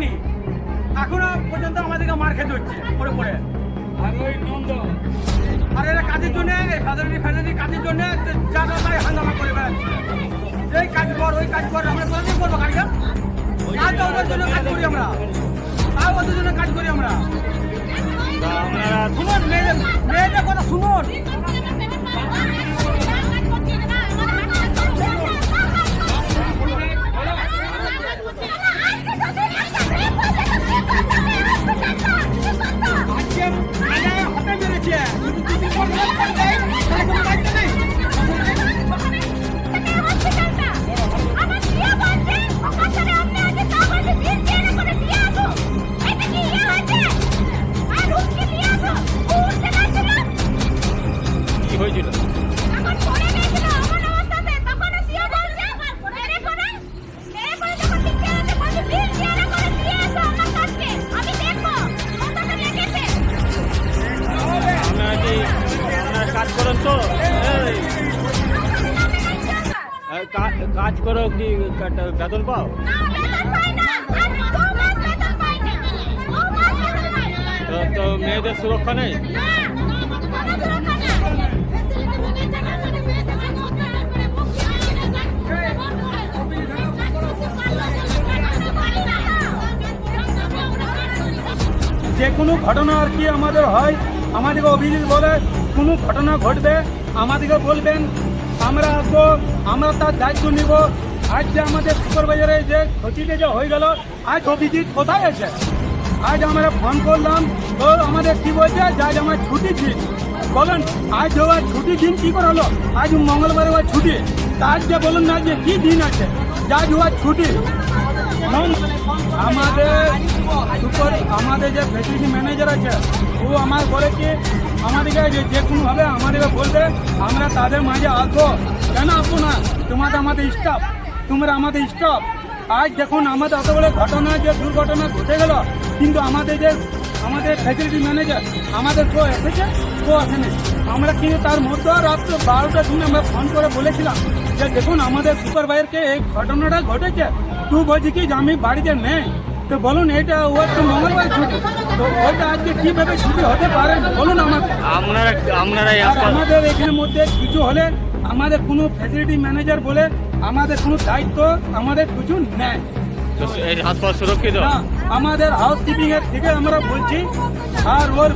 হয়নি, এখনো পর্যন্ত আমাদেরকে মার খেতে হচ্ছে পরে পরে। আর ওই নন্দ আর এরা কাজের জন্য ফ্যামিলি কাজের জন্য যা তাই হাঙ্গামা করে বেড়াচ্ছে। এই কাজ কর ওই কাজ কর, আমরা কোথায় করবো কাজটা? আজ ওদের জন্য কাজ করি আমরা, তাও ওদের জন্য কাজ করি আমরা। তা আপনারা শুনুন মেয়েদের কথা শুনুন। আজকে হাতে মেরেছে কি হয়েছিল? আপনারা কি আপনারা কাজ করেন তো? কাজ করো কি বেতন পাও? তো মেয়েদের সুরক্ষা নেই? যে কোনো ঘটনা আর কি আমাদের হয়, আমাদেরকে অভিযোগ বলে কোনো ঘটনা ঘটবে আমাদেরকে বলবেন, আমরা আসবো, আমরা তার দায়িত্ব নিব। আজ যে আমাদের সুপারভাইজারে যে ক্ষতিতে যে হয়ে গেল, আজ অভিজিৎ কোথায় আছে? আজ আমরা ফোন করলাম, তো আমাদের কি বলছে যে আজ আমার ছুটি দিন। বলুন আজ ওর ছুটি দিন কি করে হলো? আজ মঙ্গলবার ওর ছুটি, তা আজকে বলুন না যে কি দিন আছে, যে আজ ওর ছুটি। আমাদের যে ফ্যাসিলিটি ম্যানেজার আছে, ও আমার বলে কি আমাদেরকে যে কোনোভাবে আমাদেরকে বলবে, আমরা তাদের মাঝে আসবো। কেন আসবো না? তোমাদের আমাদের স্টাফ, তোমরা আমাদের স্টাফ। আজ দেখুন আমাদের এত বড় ঘটনা, যে দুর্ঘটনা ঘটে গেল, কিন্তু আমাদের ফ্যাসিলিটি ম্যানেজার আমাদের কেউ এসেছে, কেউ আসেনি। আমরা কিন্তু তার মধ্যে রাত্র 12টার দিন আমরা ফোন করে বলেছিলাম যে দেখুন আমাদের সুপারভাইজারকে এই ঘটনাটা ঘটেছে, তুই বলছি কি যে আমি বাড়িতে নেই। তো বলুন এটা ওর তো মঙ্গলবার ছুটি, তো ওইটা আজকে কিভাবে ছুটি হতে পারে বলুন আমাকে। আপনারা আমাদের এখানে মধ্যে কিছু হলে আমাদের কোনো ফ্যাসিলিটি ম্যানেজার বলে আমাদের কোনো দায়িত্ব আমাদের কিছু নেই। এই হাসপাতাল সুরক্ষিত? না, আমাদের হাউস কিপিং এর থেকে আমরা বলছি। আর ওর